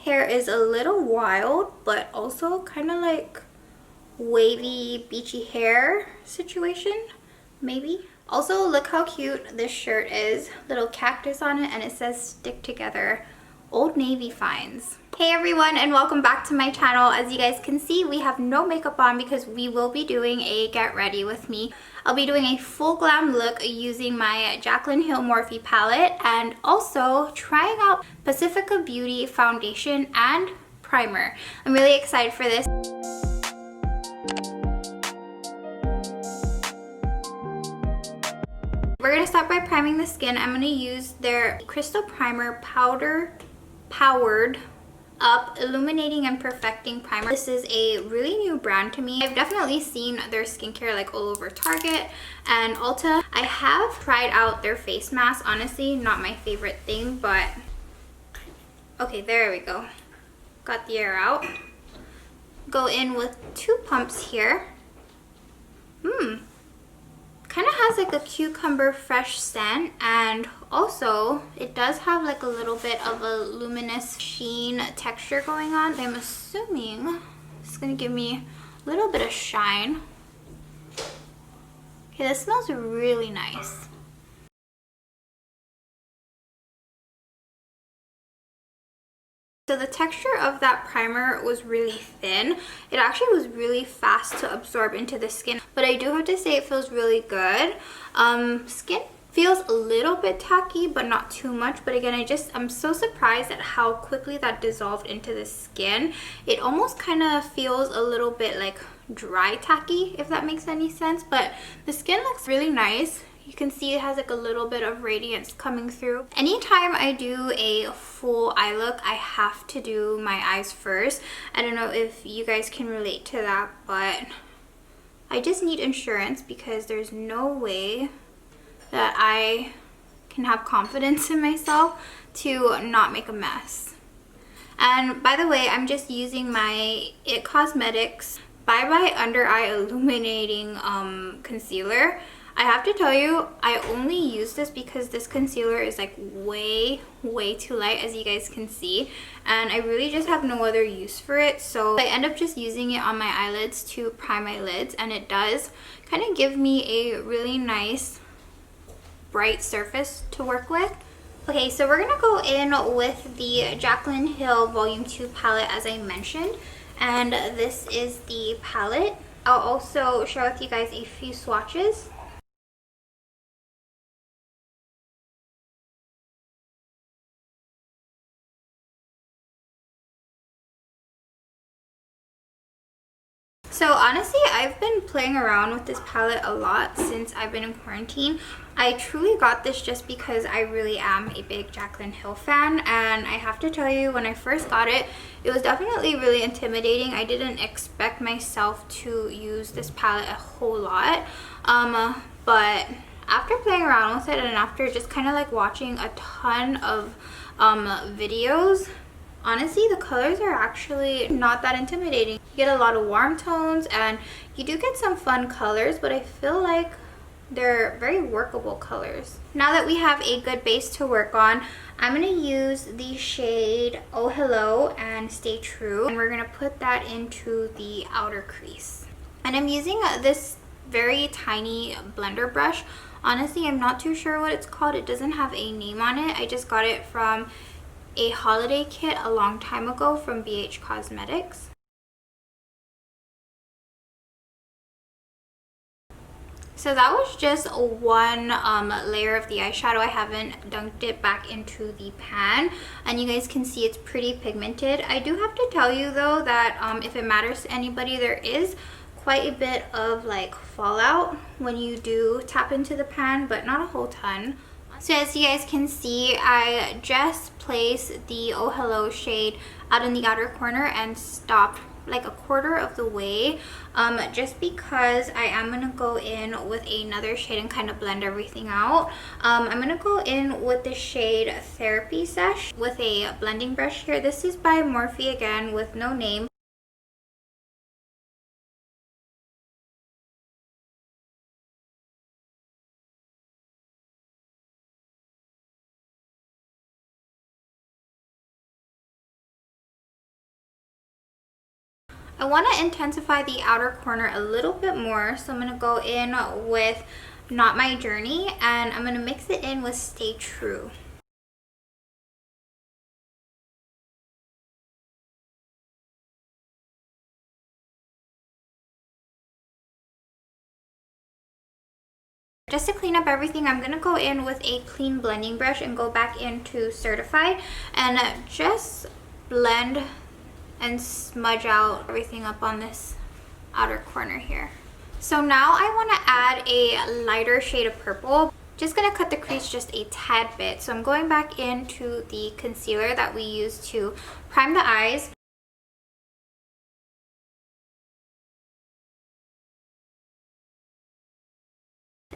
hair is a little wild, but also kind of like wavy, beachy hair situation, maybe. Also, look how cute this shirt is. Little cactus on it, and it says "Stick Together, Old Navy Finds." Hey everyone, and welcome back to my channel. As you guys can see, we have no makeup on because we will be doing a get ready with me. I'll be doing a full glam look using my Jaclyn Hill Morphe palette, and also trying out Pacifca Beauty foundation and primer. I'm really excited for this. We're going to start by priming the skin. I'm going to use their Crystal Primer Powered Up Illuminating and Perfecting Primer. This is a really new brand to me. I've definitely seen their skincare like all over Target and Ulta. I have tried out their face mask. Honestly, not my favorite thing, but okay, there we go. Got the air out. Go in with 2 pumps here. Kind of has like a cucumber fresh scent, and also it does have like a little bit of a luminous sheen texture going on. I'm assuming it's gonna give me a little bit of shine. Okay, this smells really nice. So the texture of that primer was really thin. It actually was really fast to absorb into the skin, but I do have to say it feels really good. Skin feels a little bit tacky, but not too much. But again, I'm so surprised at how quickly that dissolved into the skin. It almost kind of feels a little bit like dry tacky, if that makes any sense. But the skin looks really nice. You can see it has like a little bit of radiance coming through. Anytime I do a full eye look, I have to do my eyes first. I don't know if you guys can relate to that, but I just need insurance because there's no way that I can have confidence in myself to not make a mess. And by the way, I'm just using my IT Cosmetics Bye Bye Under Eye Illuminating Concealer. I have to tell you, I only use this because this concealer is like way too light, as you guys can see, and I really just have no other use for it. So I end up just using it on my eyelids to prime my lids, and it does kind of give me a really nice bright surface to work with. Okay, so we're gonna go in with the Jaclyn Hill Vol.2 palette, as I mentioned, and this is the palette. I'll also share with you guys a few swatches. So honestly, I've been playing around with this palette a lot since I've been in quarantine. I truly got this just because I really am a big Jaclyn Hill fan, and I have to tell you, when I first got it, it was definitely really intimidating. I didn't expect myself to use this palette a whole lot, but after playing around with it and after just kind of like watching a ton of videos, honestly, the colors are actually not that intimidating. You get a lot of warm tones and you do get some fun colors, but I feel like they're very workable colors. Now that we have a good base to work on, I'm going to use the shade Oh Hello and Stay True, and we're going to put that into the outer crease. And I'm using this very tiny blender brush. Honestly, I'm not too sure what it's called. It doesn't have a name on it. I just got it from a holiday kit a long time ago from BH Cosmetics. So that was just one layer of the eyeshadow. I haven't dunked it back into the pan, and you guys can see it's pretty pigmented. I do have to tell you though that if it matters to anybody, there is quite a bit of like fallout when you do tap into the pan, but not a whole ton. So as you guys can see, I just placed the Oh Hello shade out in the outer corner and stopped like a quarter of the way, just because I am going to go in with another shade and kind of blend everything out. I'm going to go in with the shade Therapy Sesh with a blending brush here. This is by Morphe, again, with no name. I want to intensify the outer corner a little bit more, so I'm going to go in with Not My Journey, and I'm going to mix it in with Stay True. Just to clean up everything, I'm going to go in with a clean blending brush and go back into Certified and just blend and smudge out everything up on this outer corner here. So now I want to add a lighter shade of purple. Just going to cut the crease just a tad bit. So I'm going back into the concealer that we used to prime the eyes.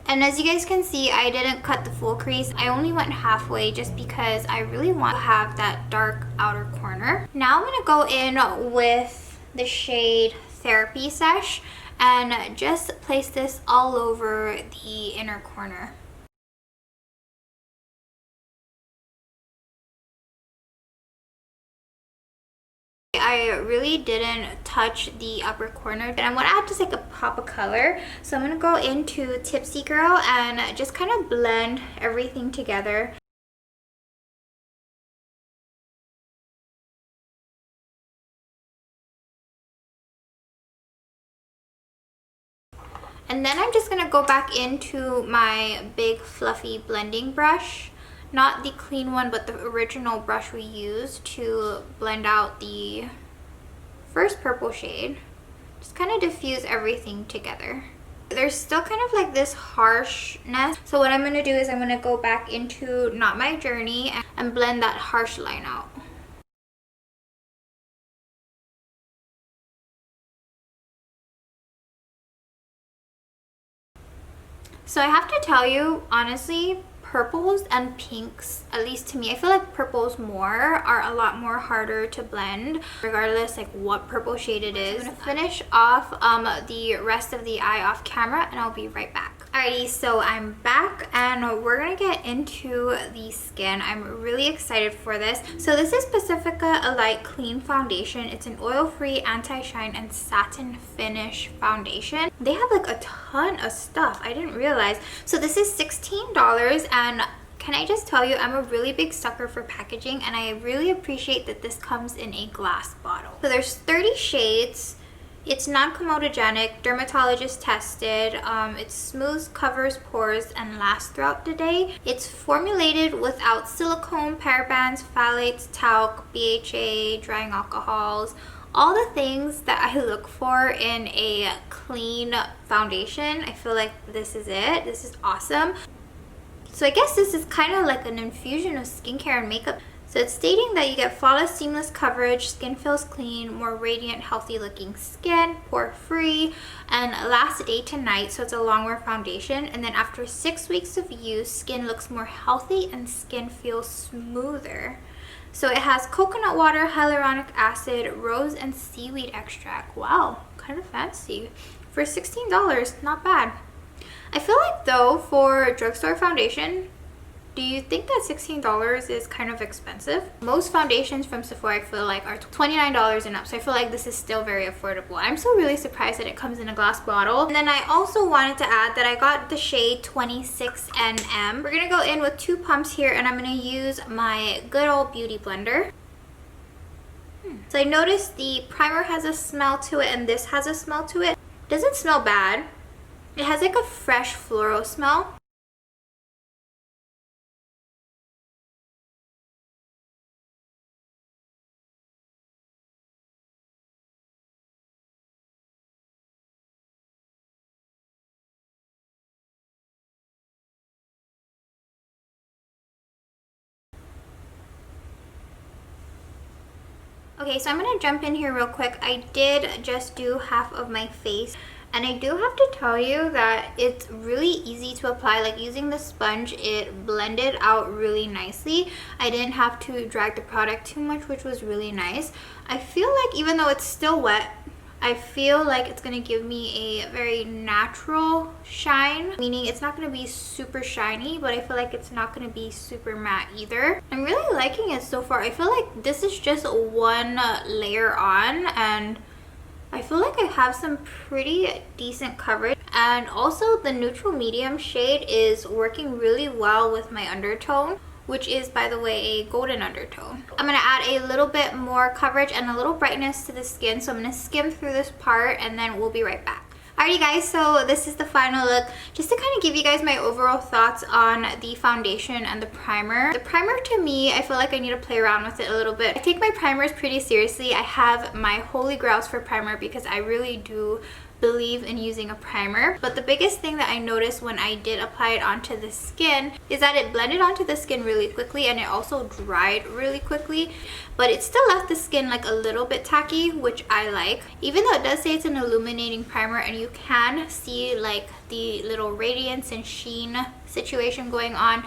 And as you guys can see, I didn't cut the full crease. I only went halfway just because I really want to have that dark outer corner. Now I'm going to go in with the shade Therapy Sesh and just place this all over the inner corner. I really didn't touch the upper corner, and I want to add just like a pop of color. So I'm going to go into Tipsy Girl and just kind of blend everything together. And then I'm just going to go back into my big fluffy blending brush. Not the clean one, but the original brush we used to blend out the first purple shade. Just kind of diffuse everything together. There's still kind of like this harshness. So what I'm going to do is I'm going to go back into Not My Journey and blend that harsh line out. So I have to tell you, honestly, purples and pinks, at least to me, I feel like purples are a lot more harder to blend, regardless like what purple shade it is. I'm gonna finish off the rest of the eye off camera, and I'll be right back. Alrighty, so I'm back and we're gonna get into the skin. I'm really excited for this. So this is Pacifca Alight Clean Foundation. It's an oil-free, anti-shine, and satin finish foundation. They have like a ton of stuff. I didn't realize. So this is $16, and can I just tell you, I'm a really big sucker for packaging, and I really appreciate that this comes in a glass bottle. So there's 30 shades. It's non-comedogenic, dermatologist tested, it smooths, covers pores, and lasts throughout the day. It's formulated without silicone, parabens, phthalates, talc, BHA, drying alcohols, all the things that I look for in a clean foundation. I feel like this is it. This is awesome. So I guess this is kind of like an infusion of skincare and makeup. So it's stating that you get flawless, seamless coverage, skin feels clean, more radiant, healthy looking skin, pore free, and lasts day to night. So it's a long wear foundation. And then after 6 weeks of use, skin looks more healthy and skin feels smoother. So it has coconut water, hyaluronic acid, rose, and seaweed extract. Wow, kind of fancy. For $16, not bad. I feel like though, for drugstore foundation, do you think that $16 is kind of expensive? Most foundations from Sephora I feel like are $29 and up, so I feel like this is still very affordable. I'm still really surprised that it comes in a glass bottle. And then I also wanted to add that I got the shade 26NM. We're gonna go in with 2 pumps here, and I'm gonna use my good old beauty blender. So I noticed the primer has a smell to it, and this has a smell to it. It doesn't smell bad. It has like a fresh floral smell. Okay, so I'm gonna jump in here real quick. I did just do half of my face, and I do have to tell you that it's really easy to apply. Like using the sponge, it blended out really nicely. I didn't have to drag the product too much, which was really nice. I feel like even though it's still wet, I feel like it's gonna give me a very natural shine, meaning it's not gonna be super shiny, but I feel like it's not gonna be super matte either. I'm really liking it so far. I feel like this is just one layer on, and I feel like I have some pretty decent coverage. And also the neutral medium shade is working really well with my undertone, which is, by the way, a golden undertone. I'm gonna add a little bit more coverage and a little brightness to the skin, so I'm gonna skim through this part and then we'll be right back. Alrighty guys, so this is the final look. Just to kind of give you guys my overall thoughts on the foundation and the primer. The primer, to me, I feel like I need to play around with it a little bit. I take my primers pretty seriously. I have my holy grails for primer because I really do believe in using a primer. But the biggest thing that I noticed when I did apply it onto the skin is that it blended onto the skin really quickly, and it also dried really quickly, but it still left the skin like a little bit tacky, which I like. Even though it does say it's an illuminating primer and you can see like the little radiance and sheen situation going on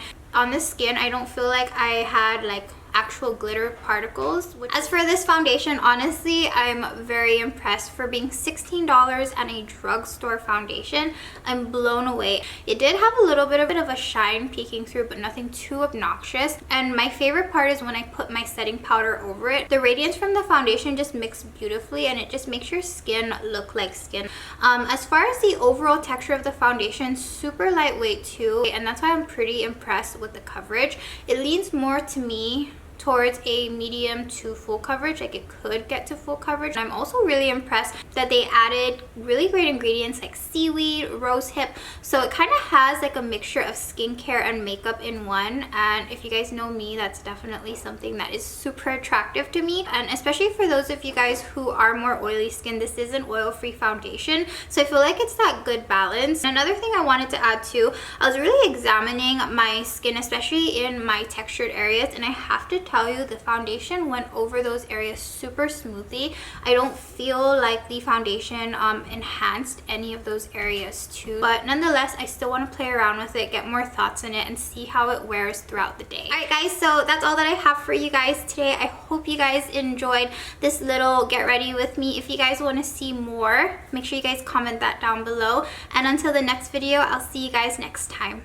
the skin, I don't feel like I had like actual glitter particles. As for this foundation, honestly, I'm very impressed. For being $16 and a drugstore foundation, I'm blown away. It did have a little bit of a shine peeking through, but nothing too obnoxious. And my favorite part is when I put my setting powder over it. The radiance from the foundation just mixed beautifully, and it just makes your skin look like skin. As far as the overall texture of the foundation, super lightweight too, and that's why I'm pretty impressed with the coverage. It leans more to me towards a medium to full coverage, like it could get to full coverage. And I'm also really impressed that they added really great ingredients like seaweed, rose hip, so it kind of has like a mixture of skincare and makeup in one. And if you guys know me, that's definitely something that is super attractive to me, and especially for those of you guys who are more oily skin, this is an oil-free foundation, so I feel like it's that good balance. And another thing I wanted to add too, I was really examining my skin, especially in my textured areas, and I have to tell you, the foundation went over those areas super smoothly. I don't feel like the foundation enhanced any of those areas too, but nonetheless, I still want to play around with it, get more thoughts in it, and see how it wears throughout the day. Alright guys, so that's all that I have for you guys today. I hope you guys enjoyed this little get ready with me. If you guys want to see more, make sure you guys comment that down below, and until the next video, I'll see you guys next time.